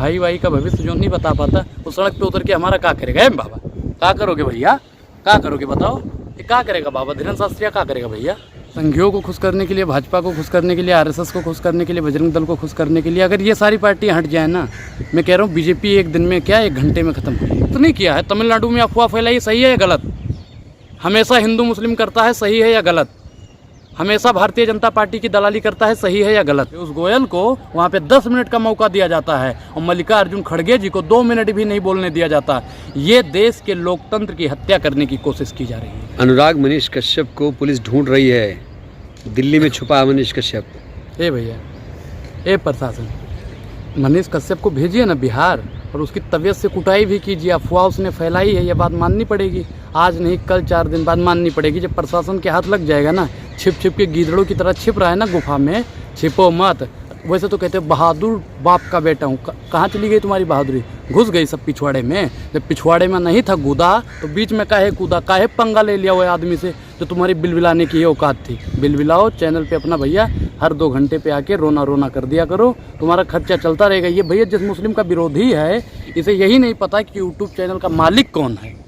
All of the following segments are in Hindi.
भाई भाई का भविष्य जो नहीं बता पाता वो सड़क पे उतर के हमारा क्या करेगा? बाबा क्या करोगे भैया, क्या करोगे बताओ? ये क्या करेगा बाबा धीरेन्द्र शास्त्री, क्या करेगा भैया? संघियों को खुश करने के लिए, भाजपा को खुश करने के लिए, आरएसएस को खुश करने के लिए, बजरंग दल को खुश करने के लिए, अगर ये सारी पार्टियां हट जाए ना, मैं कह रहा हूँ बीजेपी एक दिन में क्या 1 घंटे में खत्म हो तो नहीं किया है। तमिलनाडु में अफवाह फैलाई, सही है या गलत? हमेशा हिंदू मुस्लिम करता है, सही है या गलत? हमेशा भारतीय जनता पार्टी की दलाली करता है, सही है या गलत? उस गोयल को वहाँ पे 10 मिनट का मौका दिया जाता है और मल्लिकार्जुन खड़गे जी को 2 मिनट भी नहीं बोलने दिया जाता। ये देश के लोकतंत्र की हत्या करने की कोशिश की जा रही है। अनुराग मनीष कश्यप को पुलिस ढूंढ रही है, दिल्ली में छुपा है मनीष कश्यप। ए भैया, ए प्रशासन, मनीष कश्यप को भेजिए ना बिहार और उसकी तबीयत से कुटाई भी कीजिए। अफवाह उसने फैलाई है, ये बात माननी पड़ेगी। आज नहीं कल 4 दिन बाद माननी पड़ेगी। जब प्रशासन के हाथ लग जाएगा ना, छिप छिप के गीदड़ों की तरह छिप रहा है ना गुफा में, छिपो मत। वैसे तो कहते बहादुर बाप का बेटा हूँ, कहाँ चली गई तुम्हारी बहादुरी? घुस गई सब पिछवाड़े में। जब पिछवाड़े में नहीं था कूदा तो बीच में काहे कूदा, काहे पंगा ले लिया वो आदमी से जो तुम्हारी बिलबिलाने की औकात थी? बिलबिलाओ चैनल पे अपना भैया, हर 2 घंटे पे आके रोना रोना कर दिया करो, तुम्हारा खर्चा चलता रहेगा। ये भैया जिस मुस्लिम का विरोधी है, इसे यही नहीं पता कि यूट्यूब चैनल का मालिक कौन है।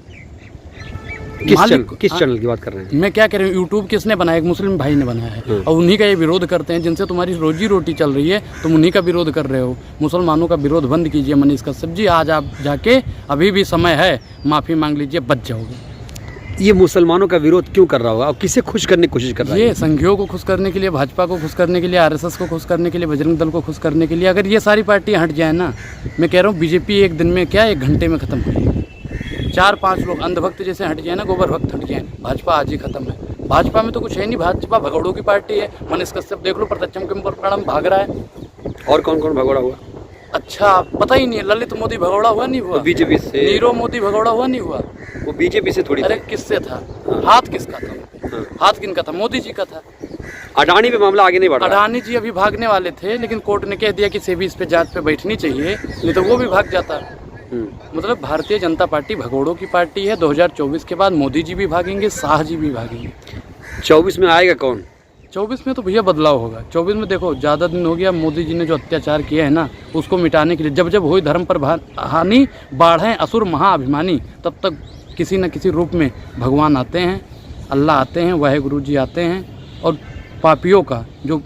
किस चैनल की बात कर रहे हैं? मैं क्या कह रहा हूँ, यूट्यूब किसने बनाया? एक मुस्लिम भाई ने बनाया है और उन्हीं का ये विरोध करते हैं जिनसे तुम्हारी रोजी रोटी चल रही है। तुम उन्हीं का विरोध कर रहे हो। मुसलमानों का विरोध बंद कीजिए। मनीष कश्यप जी, आज आप जाके, अभी भी समय है, माफ़ी मांग लीजिए, बच जाओगे। ये मुसलमानों का विरोध क्यों कर रहा होगा और किसे खुश करने की कोशिश कर रहा है? ये संघियों को खुश करने के लिए, भाजपा को खुश करने के लिए, आरएसएस को खुश करने के लिए, बजरंग दल को खुश करने के लिए। अगर ये सारी पार्टियां हट जाए ना, मैं कह रहा हूँ बीजेपी एक दिन में क्या 1 घंटे में खत्म हो जाएगी। 4-5 लोग अंधभक्त जैसे हट जाए ना, गोबर भक्त हट जाए, भाजपा आज ही खत्म है। भाजपा में तो कुछ है नहीं, भाजपा भगौड़ों की पार्टी है। मनीष कश्यप देख लो, प्रत्यक्षम के प्रणाम भाग रहा है। और कौन कौन भगौड़ा हुआ? अच्छा पता ही नहीं है। ललित मोदी भगौड़ा हुआ नहीं हुआ? बीजेपी से। नीरव मोदी भगौड़ा हुआ नहीं हुआ? वो बीजेपी से थोड़ी। अरे किससे था? हाथ किसका था? हाथ किनका था? मोदी जी का था। अडानी पे मामला आगे नहीं बढ़ा। अडानी जी अभी भागने वाले थे, लेकिन कोर्ट ने कह दिया कि सेबी इस पे जांच पे बैठनी चाहिए, नहीं तो वो भी भाग जाता। मतलब भारतीय जनता पार्टी भगोड़ों की पार्टी है। 2024 के बाद मोदी जी भी भागेंगे, शाह जी भी भागेंगे। 24 में आएगा कौन? 24 में तो भैया बदलाव होगा। 24 में देखो, ज़्यादा दिन हो गया, मोदी जी ने जो अत्याचार किया है ना, उसको मिटाने के लिए जब जब हुई धर्म पर हानि, बाढ़ें असुर महाअभिमानी, तब तक किसी न किसी रूप में भगवान आते हैं, अल्लाह आते हैं, वाहेगुरु जी आते हैं और पापियों का जो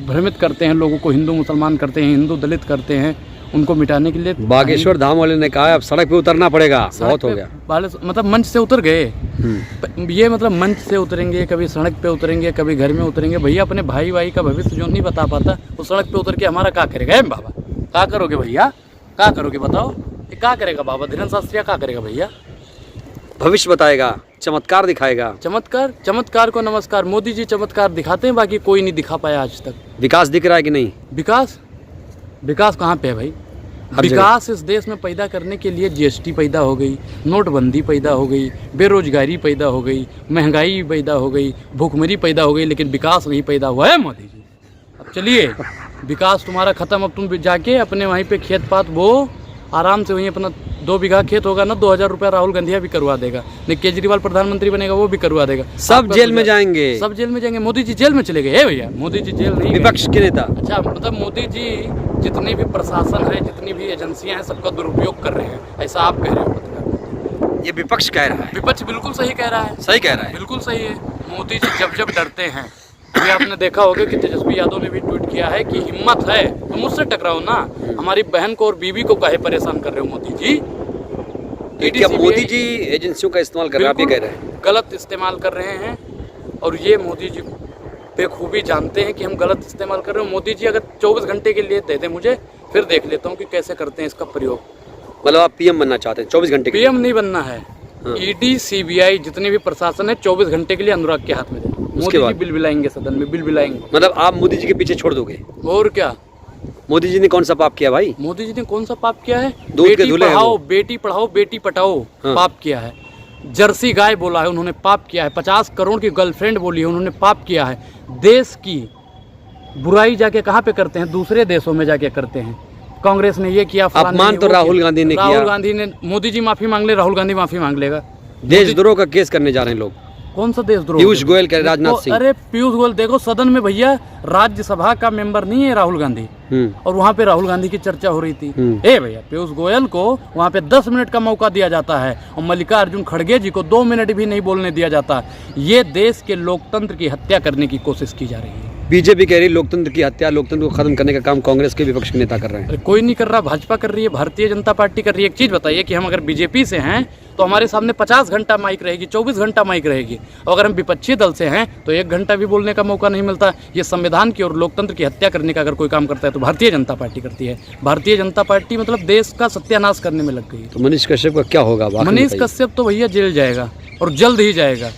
भ्रमित करते हैं लोगों को, हिंदू मुसलमान करते हैं, हिंदू दलित करते हैं, उनको मिटाने के लिए। बागेश्वर धाम वाले ने कहा अब सड़क पे उतरना पड़ेगा, बहुत हो गया। मतलब मंच से उतर गए। ये मतलब मंच से उतरेंगे, कभी सड़क पे उतरेंगे, कभी घर में उतरेंगे। भैया अपने भाई भाई का भविष्य जो नहीं बता पाता वो सड़क पे उतर के हमारा क्या करेगा? बाबा क्या करोगे भैया, क्या करोगे बताओ? ये क्या करेगा बाबा धीरेन्द्र शास्त्री, क्या करेगा भैया? भविष्य बताएगा, चमत्कार दिखाएगा। चमत्कार? चमत्कार को नमस्कार। मोदी जी चमत्कार दिखाते हैं, बाकी कोई नहीं दिखा पाया आज तक। विकास दिख रहा है कि नहीं? विकास कहाँ पे है भाई? विकास इस देश में पैदा करने के लिए जीएसटी पैदा हो गई, नोटबंदी पैदा हो गई, बेरोजगारी पैदा हो गई, महंगाई पैदा हो गई, भूखमरी पैदा हो गई, लेकिन विकास नहीं पैदा हुआ है मोदी जी। अब चलिए, विकास तुम्हारा खत्म। अब तुम जाके अपने वहीं पे खेत पात बो, आराम से वहीं अपना 2 बीघा खेत होगा ना, 2000 रुपया राहुल गांधी भी करवा देगा। नहीं केजरीवाल प्रधानमंत्री बनेगा वो भी करवा देगा। सब जेल में जाएंगे, सब जेल में जाएंगे। मोदी जी जेल में चले गए भैया? मोदी जी जेल नहीं, विपक्ष के नेता। अच्छा मतलब मोदी जी जितनी भी प्रशासन है, जितनी भी एजेंसियां हैं, सबका दुरुपयोग कर रहे हैं, ऐसा आप कह रहे हो? ये विपक्ष कह रहा है। विपक्ष बिल्कुल सही कह रहा है। सही कह रहा है, बिल्कुल सही है। मोदी जी जब जब डरते हैं, ये आपने देखा होगा कि तेजस्वी यादव ने भी ट्वीट किया है कि हिम्मत है तो मुझसे टकराओ ना, हमारी बहन को और बीवी को काहे परेशान कर रहे हो मोदी जी? क्या मोदी जी एजेंसियों का इस्तेमाल कर रहे हैं? आप ये कह रहे हैं गलत इस्तेमाल कर रहे हैं और ये मोदी जी बेखूबी जानते हैं कि हम गलत इस्तेमाल कर रहे हैं। मोदी जी अगर 24 घंटे के लिए दे दें मुझे, फिर देख लेता हूँ कि कैसे करते हैं इसका प्रयोग। मतलब आप पीएम बनना चाहते हैं? 24 घंटे? पीएम नहीं बनना है। ईडी सीबीआई जितने भी प्रशासन है 24 घंटे के लिए अनुराग के हाथ में दे। मोदी जी बिल बिलाएंगे, सदन में बिल बिलाएंगे। मतलब आप मोदी जी के पीछे छोड़ दोगे? और क्या। मोदी जी ने कौन सा पाप किया भाई? मोदी जी ने कौन सा पाप किया है? बेटी पढ़ाओ, बेटी पढ़ाओ, बेटी पटाओ, पाप किया है। जर्सी गाय बोला है उन्होंने, पाप किया है। 50 करोड़ की गर्लफ्रेंड बोली है उन्होंने, पाप किया है। देश की बुराई जाके कहाँ पे करते हैं? दूसरे देशों में जाके करते हैं। कांग्रेस ने ये किया, अपमान तो राहुल गांधी ने किया। राहुल गांधी ने, मोदी जी माफी मांग ले, राहुल गांधी माफी मांग लेगा। देशद्रोह का केस करने जा रहे हैं लोग। कौन सा देशद्रोह? पीयूष गोयल कह रहे राजनाथ सिंह। अरे पीयूष गोयल देखो, सदन में भैया राज्यसभा का मेंबर नहीं है राहुल गांधी, और वहाँ पे राहुल गांधी की चर्चा हो रही थी। ए भैया, पीयूष गोयल को वहाँ पे 10 मिनट का मौका दिया जाता है और मल्लिकार्जुन खड़गे जी को 2 मिनट भी नहीं बोलने दिया जाता। ये देश के लोकतंत्र की हत्या करने की कोशिश की जा रही है। बीजेपी कह रही लोकतंत्र की हत्या, लोकतंत्र को खत्म करने का काम कांग्रेस के विपक्ष के नेता कर रहे हैं। अरे कोई नहीं कर रहा, भाजपा कर रही है, भारतीय जनता पार्टी कर रही है। एक चीज़ बताइए कि हम अगर बीजेपी से हैं तो हमारे सामने 50 घंटा माइक रहेगी, 24 घंटा माइक रहेगी, और अगर हम विपक्षी दल से हैं तो 1 घंटा भी बोलने का मौका नहीं मिलता। ये संविधान की और लोकतंत्र की हत्या करने का अगर कोई काम करता है तो भारतीय जनता पार्टी करती है। भारतीय जनता पार्टी मतलब देश का सत्यानाश करने में लग गई। तो मनीष कश्यप का क्या होगा? मनीष कश्यप तो भैया जेल जाएगा और जल्द ही जाएगा।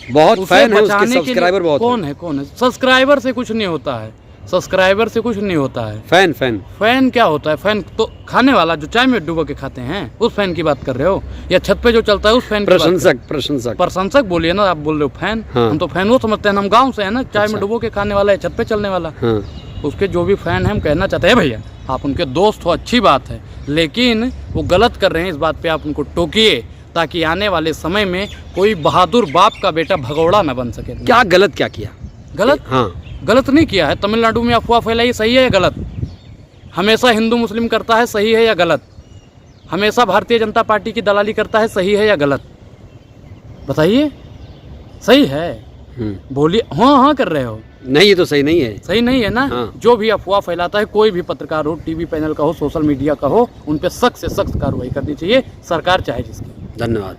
बहुत फैन है उसके, सब्सक्राइबर बहुत कौन है? सब्सक्राइबर से कुछ नहीं होता है, सब्सक्राइबर से कुछ नहीं होता है। फैन क्या होता है? फैन तो खाने वाला जो चाय में डुबो के खाते हैं उस फैन की बात कर रहे हो, या छत पे जो चलता है उस फैन? प्रशंसक बोलिए ना, आप बोल रहे हो फैन। हाँ। हम तो फैन वो समझते हैं, हम गाँव से है ना, चाय में डुबो के खाने वाला है, छत पे चलने वाला। हाँ। उसके जो भी फैन है, हम कहना चाहते हैं भैया आप उनके दोस्त हो, अच्छी बात है, लेकिन वो गलत कर रहे हैं, इस बात पे आप उनको टोकिए ताकि आने वाले समय में कोई बहादुर बाप का बेटा भगौड़ा न बन सके। क्या किया? गलत? हाँ, गलत नहीं किया है। तमिलनाडु में अफवाह फैलाई, सही है या गलत? हमेशा हिंदू मुस्लिम करता है, सही है या गलत? हमेशा भारतीय जनता पार्टी की दलाली करता है, सही है या गलत? बताइए। सही है, बोलिए। हाँ कर रहे हो? नहीं, ये तो सही नहीं है। सही नहीं है ना। हाँ। जो भी अफवाह फैलाता है, कोई भी पत्रकार हो, टीवी पैनल का हो, सोशल मीडिया का हो, उन पे सख्त से सख्त कार्रवाई करनी चाहिए, सरकार चाहे जिसकी। धन्यवाद।